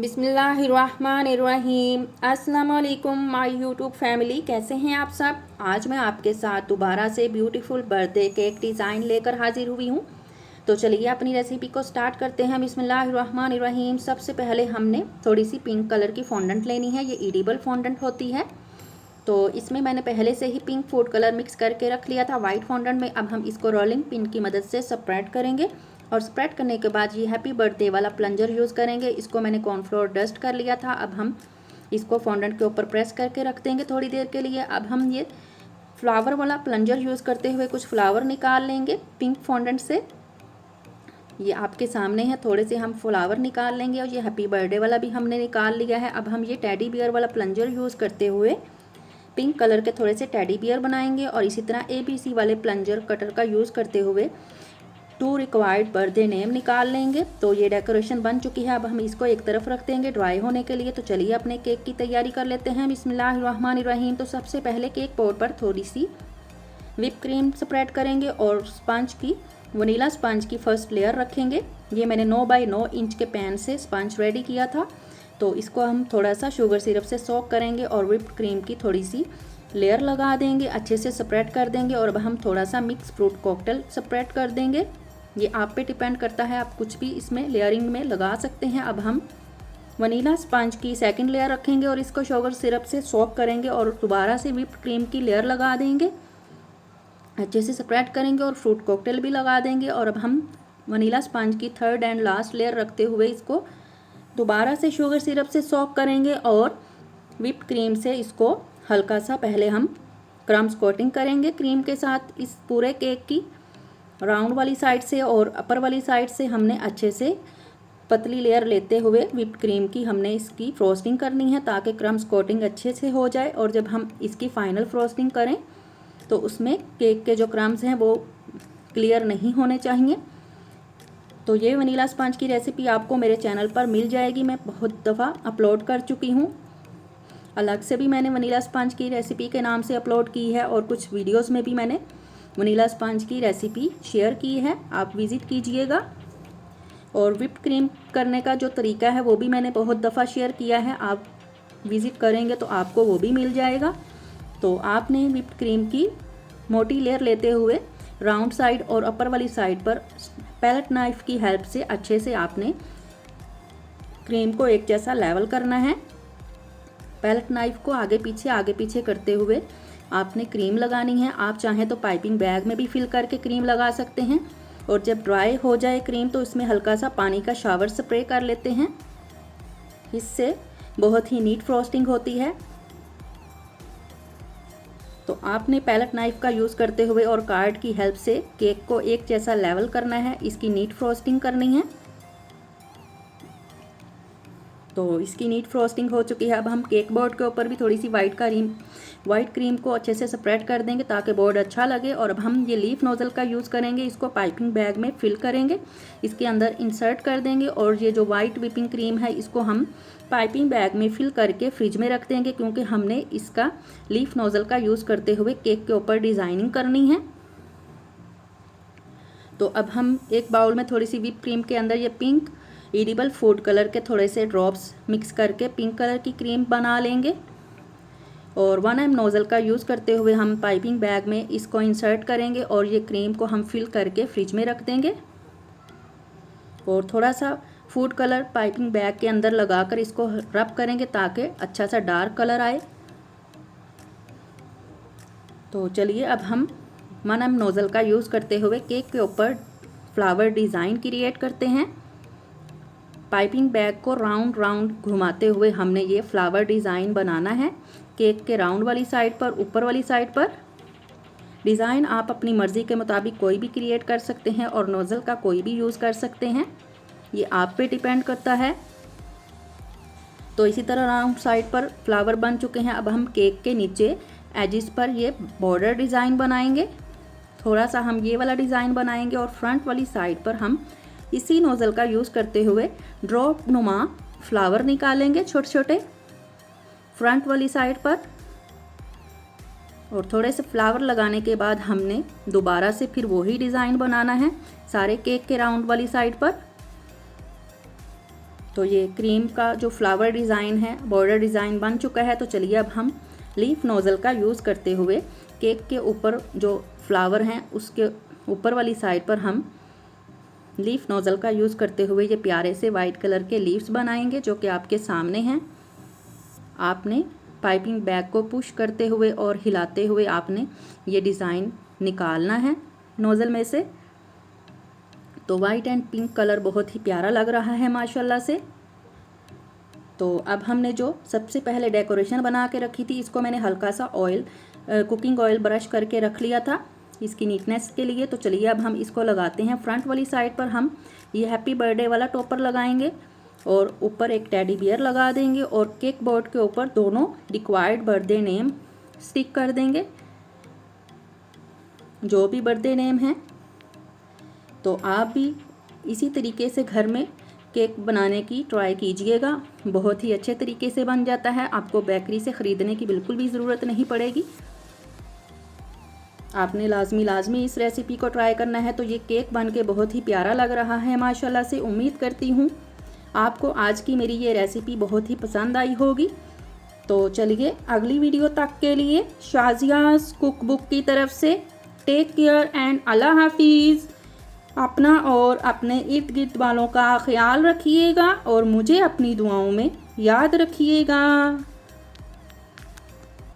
बिस्मिल्लाहिर्रहमानिर्रहीम। अस्सलाम वालेकुम माय यूट्यूब फैमिली, कैसे हैं आप सब। आज मैं आपके साथ दोबारा से ब्यूटीफुल बर्थडे केक डिज़ाइन लेकर हाजिर हुई हूँ। तो चलिए अपनी रेसिपी को स्टार्ट करते हैं। बिस्मिल्लाहिर्रहमानिर्रहीम। सबसे पहले हमने थोड़ी सी पिंक कलर की फॉन्डेंट लेनी है। ये एडिबल फॉन्डेंट होती है, तो इसमें मैंने पहले से ही पिंक फूड कलर मिक्स करके रख लिया था वाइट फॉन्डेंट में। अब हम इसको रोलिंग पिन की मदद से स्प्रेड करेंगे और स्प्रेड करने के बाद ये हैप्पी बर्थडे वाला प्लंजर यूज़ करेंगे। इसको मैंने कॉर्नफ्लोर डस्ट कर लिया था। अब हम इसको फॉन्डेंट के ऊपर प्रेस करके रख देंगे थोड़ी देर के लिए। अब हम ये फ्लावर वाला प्लंजर यूज़ करते हुए कुछ फ्लावर निकाल लेंगे पिंक फॉन्डेंट से। ये आपके सामने है, थोड़े से हम फ्लावर निकाल लेंगे और ये हैप्पी बर्थडे वाला भी हमने निकाल लिया है। अब हम ये टेडी बियर वाला प्लंजर यूज़ करते हुए पिंक कलर के थोड़े से टेडी बियर बनाएंगे और इसी तरह ABC वाले प्लंजर कटर का यूज़ करते हुए 2 रिक्वायर्ड बर्थडे नेम निकाल लेंगे। तो ये डेकोरेशन बन चुकी है। अब हम इसको एक तरफ रख देंगे ड्राई होने के लिए। तो चलिए अपने केक की तैयारी कर लेते हैं। बिस्मिल्लाहिर्रहमानिर्रहीम। तो सबसे पहले केक बोर्ड पर थोड़ी सी व्हिप क्रीम स्प्रेड करेंगे और स्पंज की वनीला स्पंज की फर्स्ट लेयर रखेंगे। ये मैंने 9 बाई 9 इंच के पैन से स्पंज रेडी किया था। तो इसको हम थोड़ा सा शुगर सिरप से सोक करेंगे और व्हिप क्रीम की थोड़ी सी लेयर लगा देंगे, अच्छे से स्प्रेड कर देंगे। और अब हम थोड़ा सा मिक्स फ्रूट कॉकटेल स्प्रेड कर देंगे। ये आप पे डिपेंड करता है, आप कुछ भी इसमें लेयरिंग में लगा सकते हैं। अब हम वनीला स्पंज की सेकंड लेयर रखेंगे और इसको शुगर सिरप से सोक करेंगे और दोबारा से व्हिप क्रीम की लेयर लगा देंगे, अच्छे से स्प्रेड करेंगे और फ्रूट कॉकटेल भी लगा देंगे। और अब हम वनीला स्पंज की थर्ड एंड लास्ट लेयर रखते हुए इसको दोबारा से शुगर सिरप से सोक करेंगे और व्हिप क्रीम से इसको हल्का सा पहले हम क्रम्स कोटिंग करेंगे क्रीम के साथ। इस पूरे केक की राउंड वाली साइड से और अपर वाली साइड से हमने अच्छे से पतली लेयर लेते हुए व्हिप क्रीम की हमने इसकी फ्रोस्टिंग करनी है ताकि क्रम्स कोटिंग अच्छे से हो जाए। और जब हम इसकी फाइनल फ्रोस्टिंग करें तो उसमें केक के जो क्रम्स हैं वो क्लियर नहीं होने चाहिए। तो ये वनीला स्पंज की रेसिपी आपको मेरे चैनल पर मिल जाएगी। मैं बहुत दफ़ा अपलोड कर चुकी हूँ। अलग से भी मैंने वनीला स्पंज की रेसिपी के नाम से अपलोड की है और कुछ वीडियोस में भी मैंने वनीला स्पंज की रेसिपी शेयर की है, आप विज़िट कीजिएगा। और व्हिप क्रीम करने का जो तरीका है वो भी मैंने बहुत दफ़ा शेयर किया है, आप विज़िट करेंगे तो आपको वो भी मिल जाएगा। तो आपने व्हिप क्रीम की मोटी लेयर लेते हुए राउंड साइड और अपर वाली साइड पर पैलेट नाइफ की हेल्प से अच्छे से आपने क्रीम को एक जैसा लेवल करना है। पैलेट नाइफ को आगे पीछे करते हुए आपने क्रीम लगानी है। आप चाहें तो पाइपिंग बैग में भी फिल करके क्रीम लगा सकते हैं। और जब ड्राई हो जाए क्रीम तो इसमें हल्का सा पानी का शावर स्प्रे कर लेते हैं, इससे बहुत ही नीट फ्रोस्टिंग होती है। तो आपने पैलेट नाइफ का यूज़ करते हुए और कार्ड की हेल्प से केक को एक जैसा लेवल करना है, इसकी नीट फ्रोस्टिंग करनी है। तो इसकी नीट फ्रोस्टिंग हो चुकी है। अब हम केक बोर्ड के ऊपर भी थोड़ी सी वाइट क्रीम को अच्छे से स्प्रेड कर देंगे ताकि बोर्ड अच्छा लगे। और अब हम ये लीफ नोज़ल का यूज़ करेंगे, इसको पाइपिंग बैग में फिल करेंगे, इसके अंदर इंसर्ट कर देंगे। और ये जो वाइट व्हिपिंग क्रीम है इसको हम पाइपिंग बैग में फिल करके फ्रिज में रख देंगे, क्योंकि हमने इसका लीफ नोज़ल का यूज़ करते हुए केक के ऊपर डिज़ाइनिंग करनी है। तो अब हम एक बाउल में थोड़ी सी व्हिप क्रीम के अंदर ये पिंक एडिबल फूड कलर के थोड़े से ड्रॉप्स मिक्स करके पिंक कलर की क्रीम बना लेंगे। और 1M नोज़ल का यूज़ करते हुए हम पाइपिंग बैग में इसको इंसर्ट करेंगे और ये क्रीम को हम फिल करके फ्रिज में रख देंगे। और थोड़ा सा फूड कलर पाइपिंग बैग के अंदर लगाकर इसको रब करेंगे ताकि अच्छा सा डार्क कलर आए। तो चलिए अब हम 1M नोज़ल का यूज़ करते हुए केक के ऊपर फ्लावर डिज़ाइन क्रिएट करते हैं। पाइपिंग बैग को राउंड घुमाते हुए हमने ये फ्लावर डिज़ाइन बनाना है केक के राउंड वाली साइड पर, ऊपर वाली साइड पर। डिज़ाइन आप अपनी मर्ज़ी के मुताबिक कोई भी क्रिएट कर सकते हैं और नोज़ल का कोई भी यूज़ कर सकते हैं, ये आप पे डिपेंड करता है। तो इसी तरह राउंड साइड पर फ्लावर बन चुके हैं। अब हम केक के नीचे एजिस पर ये बॉर्डर डिज़ाइन बनाएंगे। थोड़ा सा हम ये वाला डिज़ाइन बनाएंगे और फ्रंट वाली साइड पर हम इसी नोज़ल का यूज़ करते हुए ड्रॉप नुमा फ्लावर निकालेंगे छोटे छोटे फ्रंट वाली साइड पर। और थोड़े से फ्लावर लगाने के बाद हमने दोबारा से फिर वही डिज़ाइन बनाना है सारे केक के राउंड वाली साइड पर। तो ये क्रीम का जो फ्लावर डिज़ाइन है, बॉर्डर डिज़ाइन बन चुका है। तो चलिए अब हम लीफ नोज़ल का यूज़ करते हुए केक के ऊपर जो फ्लावर हैं उसके ऊपर वाली साइड पर हम लीफ नोज़ल का यूज़ करते हुए ये प्यारे से वाइट कलर के लीव्स बनाएंगे, जो कि आपके सामने हैं। आपने पाइपिंग बैग को पुश करते हुए और हिलाते हुए आपने ये डिज़ाइन निकालना है नोज़ल में से। तो वाइट एंड पिंक कलर बहुत ही प्यारा लग रहा है माशाल्लाह से। तो अब हमने जो सबसे पहले डेकोरेशन बना के रखी थी, इसको मैंने हल्का सा ऑयल कुकिंग ऑयल ब्रश करके रख लिया था इसकी नीटनेस के लिए। तो चलिए अब हम इसको लगाते हैं। फ्रंट वाली साइड पर हम ये हैप्पी बर्थडे वाला टॉपर लगाएंगे और ऊपर एक टेडी बियर लगा देंगे और केक बोर्ड के ऊपर दोनों रिक्वायर्ड बर्थडे नेम स्टिक कर देंगे, जो भी बर्थडे नेम है। तो आप भी इसी तरीके से घर में केक बनाने की ट्राई कीजिएगा, बहुत ही अच्छे तरीके से बन जाता है। आपको बेकरी से ख़रीदने की बिल्कुल भी ज़रूरत नहीं पड़ेगी। आपने लाजमी इस रेसिपी को ट्राई करना है। तो ये केक बन के बहुत ही प्यारा लग रहा है माशाल्लाह से। उम्मीद करती हूँ आपको आज की मेरी ये रेसिपी बहुत ही पसंद आई होगी। तो चलिए अगली वीडियो तक के लिए शाज़ियाज़ कुकबुक की तरफ से टेक केयर एंड अल्लाह हाफिज़। अपना और अपने इर्द गिर्द वालों का ख्याल रखिएगा और मुझे अपनी दुआओं में याद रखिएगा।